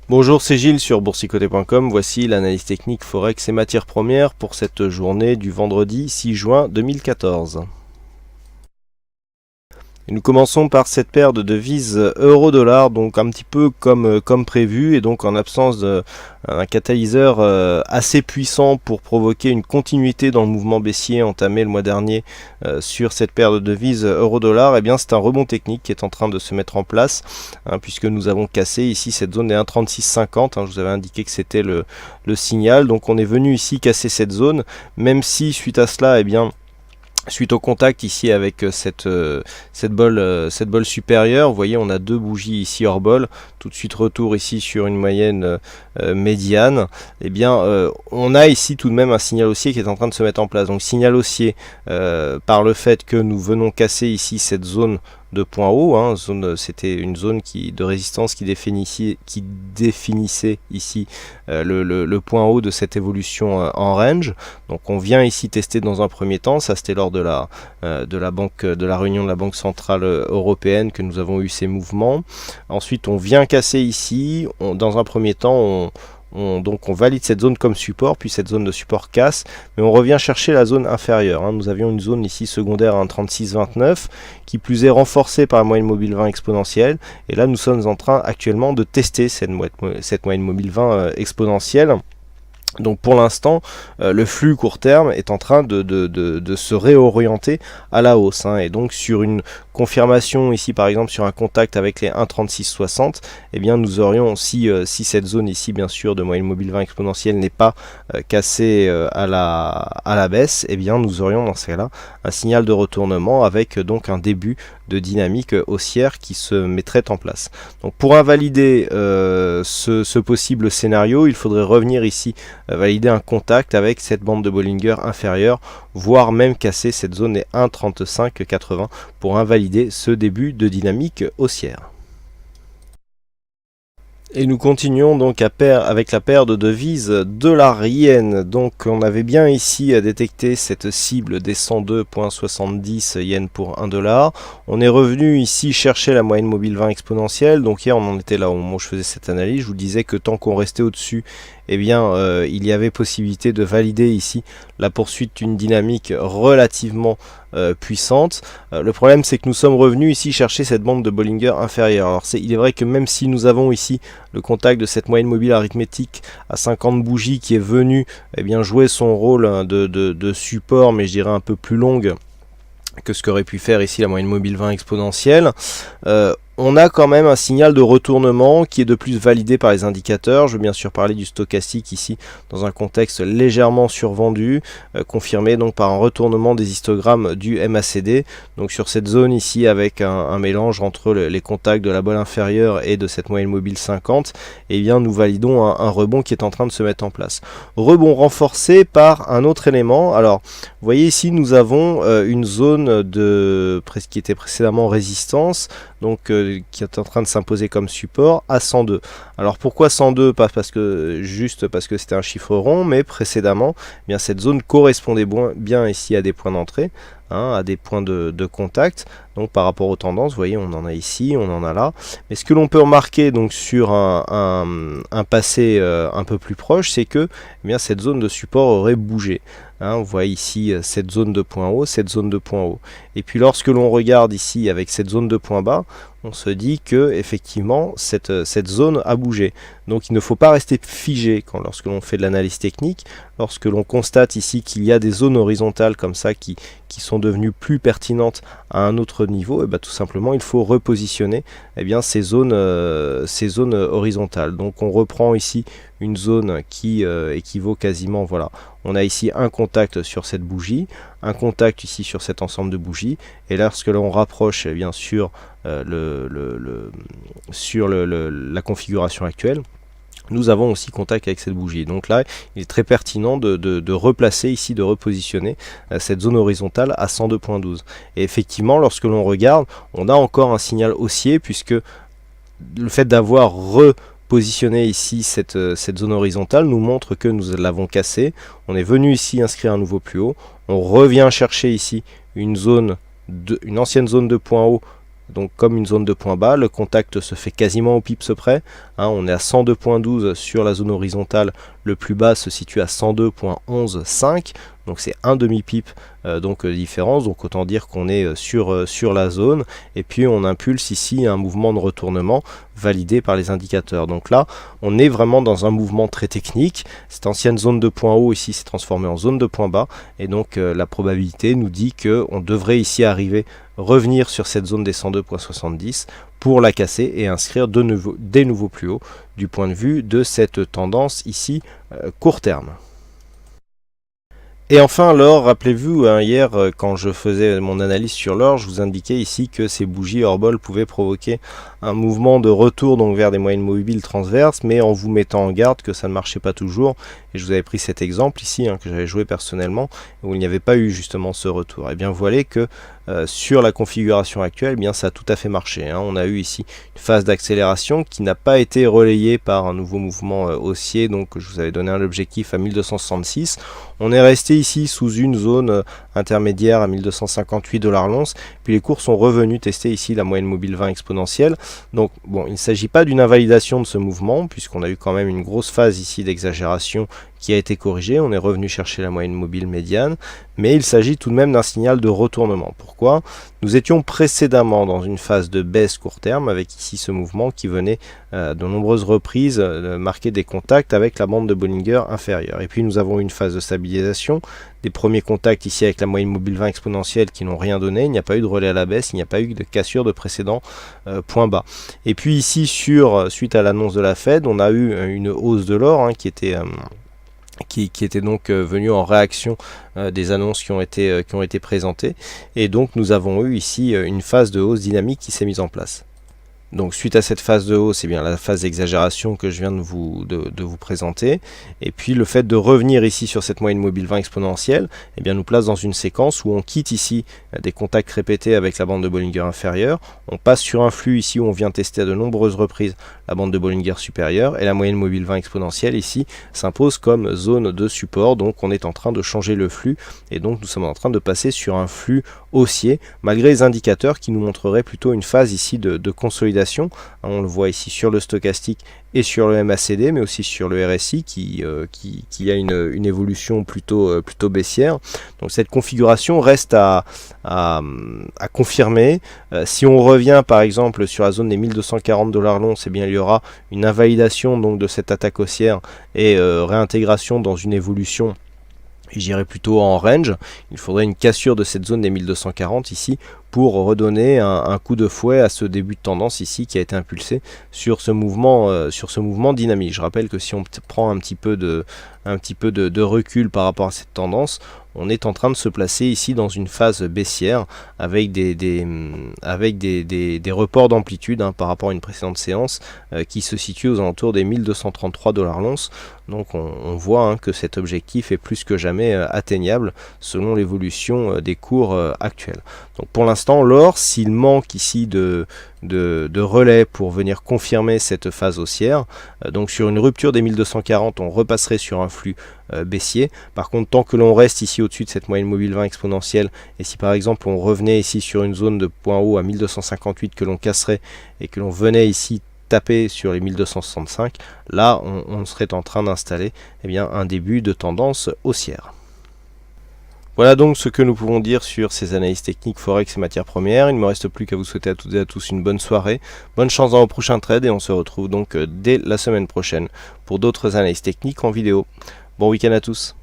Bonjour, c'est Gilles sur boursicoté.com. Voici l'analyse technique Forex et matières premières pour cette journée du vendredi 6 juin 2014. Et nous commençons par cette paire de devises euro-dollar, donc un petit peu comme prévu, et donc en absence d'un catalyseur assez puissant pour provoquer une continuité dans le mouvement baissier entamé le mois dernier sur cette paire de devises euro-dollar, et bien c'est un rebond technique qui est en train de se mettre en place, puisque nous avons cassé ici cette zone des 1,3650, je vous avais indiqué que c'était le signal, donc on est venu ici casser cette zone, même si suite à cela, suite au contact ici avec cette bol supérieure, vous voyez on a deux bougies ici hors bol, tout de suite retour ici sur une moyenne médiane, on a ici tout de même un signal haussier qui est en train de se mettre en place. Donc signal haussier par le fait que nous venons casser ici cette zone de point haut, c'était une zone de résistance qui définissait ici le point haut de cette évolution en range. Donc on vient ici tester dans un premier temps, ça c'était lors de la réunion de la Banque Centrale Européenne que nous avons eu ces mouvements. Ensuite on vient casser ici, dans un premier temps donc on valide cette zone comme support, puis cette zone de support casse, mais on revient chercher la zone inférieure. Nous avions une zone ici secondaire à 1,3629, qui plus est renforcée par la moyenne mobile 20 exponentielle, et là nous sommes en train actuellement de tester cette moyenne mobile 20 exponentielle. Donc pour l'instant, le flux court terme est en train de se réorienter à la hausse, et donc sur une confirmation ici par exemple sur un contact avec les 1,3660, nous aurions, si cette zone ici bien sûr de moyenne mobile 20 exponentielle n'est pas cassée à la baisse, nous aurions dans ce cas là un signal de retournement avec donc un début de dynamique haussière qui se mettrait en place. Donc pour invalider ce possible scénario, il faudrait revenir ici valider un contact avec cette bande de Bollinger inférieure, voire même casser cette zone des 1,3580 pour invalider ce début de dynamique haussière. Et nous continuons donc avec la paire de devises dollar-yen. Donc on avait bien ici détecté cette cible des 102,70 yens pour 1 dollar. On est revenu ici chercher la moyenne mobile 20 exponentielle. Donc hier on en était là au moment où je faisais cette analyse. Je vous disais que tant qu'on restait au-dessus, il y avait possibilité de valider ici la poursuite d'une dynamique relativement puissante. Le problème c'est que nous sommes revenus ici chercher cette bande de Bollinger inférieure. Alors il est vrai que même si nous avons ici le contact de cette moyenne mobile arithmétique à 50 bougies qui est venue jouer son rôle de support, mais je dirais un peu plus longue que ce qu'aurait pu faire ici la moyenne mobile 20 exponentielle, on a quand même un signal de retournement qui est de plus validé par les indicateurs. Je veux bien sûr parler du stochastique ici dans un contexte légèrement survendu, confirmé donc par un retournement des histogrammes du MACD. Donc sur cette zone ici avec un mélange entre les contacts de la bolle inférieure et de cette moyenne mobile 50, nous validons un rebond qui est en train de se mettre en place. Rebond renforcé par un autre élément. Alors vous voyez ici nous avons une zone qui était précédemment résistance, donc qui est en train de s'imposer comme support à 102. Alors pourquoi 102? Pas juste parce que c'était un chiffre rond, mais précédemment, cette zone correspondait bien ici à des points d'entrée, à des points de contact. Donc par rapport aux tendances, vous voyez, on en a ici, on en a là. Mais ce que l'on peut remarquer donc sur un passé un peu plus proche, c'est que cette zone de support aurait bougé. Vous voyez ici cette zone de point haut, cette zone de point haut. Et puis lorsque l'on regarde ici avec cette zone de point bas, on se dit que effectivement cette zone a bougé. Donc il ne faut pas rester figé lorsque l'on fait de l'analyse technique. Lorsque l'on constate ici qu'il y a des zones horizontales comme ça qui sont devenues plus pertinentes à un autre niveau, tout simplement il faut repositionner ces zones horizontales. Donc on reprend ici une zone qui équivaut quasiment, voilà, on a ici un contact sur cette bougie, un contact ici sur cet ensemble de bougies, et lorsque l'on rapproche sur la configuration actuelle, nous avons aussi contact avec cette bougie. Donc là, il est très pertinent de replacer ici, de repositionner cette zone horizontale à 102.12. Et effectivement, lorsque l'on regarde, on a encore un signal haussier, puisque le fait d'avoir repositionné ici cette zone horizontale nous montre que nous l'avons cassée. On est venu ici inscrire un nouveau plus haut. On revient chercher ici une ancienne zone de point haut donc comme une zone de point bas. Le contact se fait quasiment au pips près, hein, on est à 102.12 sur la zone horizontale, le plus bas se situe à 102.115, donc c'est un demi-pip donc différence, donc autant dire qu'on est sur la zone, et puis on impulse ici un mouvement de retournement validé par les indicateurs. Donc là on est vraiment dans un mouvement très technique. Cette ancienne zone de point haut ici s'est transformée en zone de point bas, et donc la probabilité nous dit qu'on devrait ici revenir sur cette zone des 102.70 pour la casser et inscrire des nouveaux plus hauts du point de vue de cette tendance ici court terme. Et enfin l'or, rappelez-vous, hein, hier quand je faisais mon analyse sur l'or, je vous indiquais ici que ces bougies hors bol pouvaient provoquer un mouvement de retour donc vers des moyennes mobiles transverses, mais en vous mettant en garde que ça ne marchait pas toujours. Et je vous avais pris cet exemple ici, hein, que j'avais joué personnellement, où il n'y avait pas eu justement ce retour. Et bien vous voyez que sur la configuration actuelle, eh bien ça a tout à fait marché, hein. On a eu ici une phase d'accélération qui n'a pas été relayée par un nouveau mouvement haussier, donc je vous avais donné un objectif à 1266. On est resté ici sous une zone intermédiaire à 1258 $ l'once, puis les cours sont revenus tester ici la moyenne mobile 20 exponentielle. Donc bon, il ne s'agit pas d'une invalidation de ce mouvement, puisqu'on a eu quand même une grosse phase ici d'exagération qui a été corrigée, on est revenu chercher la moyenne mobile médiane, mais il s'agit tout de même d'un signal de retournement. Pourquoi? Nous étions précédemment dans une phase de baisse court terme, avec ici ce mouvement qui venait de nombreuses reprises marquer des contacts avec la bande de Bollinger inférieure. Et puis nous avons eu une phase de stabilisation, des premiers contacts ici avec la moyenne mobile 20 exponentielle qui n'ont rien donné, il n'y a pas eu de relais à la baisse, il n'y a pas eu de cassure de précédents points bas. Et puis ici, suite à l'annonce de la Fed, on a eu une hausse de l'or, hein, qui était donc venu en réaction des annonces qui ont été présentées, et donc nous avons eu ici une phase de hausse dynamique qui s'est mise en place. Donc suite à cette phase de hausse, c'est bien la phase d'exagération que je viens de vous présenter, et puis le fait de revenir ici sur cette moyenne mobile 20 exponentielle, eh bien nous place dans une séquence où on quitte ici des contacts répétés avec la bande de Bollinger inférieure, on passe sur un flux ici où on vient tester à de nombreuses reprises la bande de Bollinger supérieure, et la moyenne mobile 20 exponentielle ici s'impose comme zone de support. Donc on est en train de changer le flux, et donc nous sommes en train de passer sur un flux haussier, malgré les indicateurs qui nous montreraient plutôt une phase ici de consolidation. On le voit ici sur le stochastique et sur le MACD, mais aussi sur le RSI qui a une évolution plutôt baissière. Donc cette configuration reste à confirmer. Si on revient par exemple sur la zone des 1240 $ l'once, eh bien il y aura une invalidation donc de cette attaque haussière et réintégration dans une évolution, j'irais plutôt en range. Il faudrait une cassure de cette zone des 1240 ici pour redonner un coup de fouet à ce début de tendance ici qui a été impulsé sur ce mouvement dynamique. Je rappelle que si on prend un petit peu de recul par rapport à cette tendance, on est en train de se placer ici dans une phase baissière avec des reports d'amplitude, hein, par rapport à une précédente séance qui se situe aux alentours des 1233 $ l'once. Donc on voit, hein, que cet objectif est plus que jamais atteignable selon l'évolution des cours actuels. Donc pour l'instant, l'or, s'il manque ici de relais pour venir confirmer cette phase haussière, donc sur une rupture des 1240, on repasserait sur un flux baissier. Par contre, tant que l'on reste ici au-dessus de cette moyenne mobile 20 exponentielle, et si par exemple on revenait ici sur une zone de point haut à 1258 que l'on casserait, et que l'on venait ici taper sur les 1265, là on serait en train d'installer, eh bien, un début de tendance haussière. Voilà donc ce que nous pouvons dire sur ces analyses techniques Forex et matières premières. Il ne me reste plus qu'à vous souhaiter à toutes et à tous une bonne soirée, bonne chance dans vos prochains trades, et on se retrouve donc dès la semaine prochaine pour d'autres analyses techniques en vidéo. Bon week-end à tous.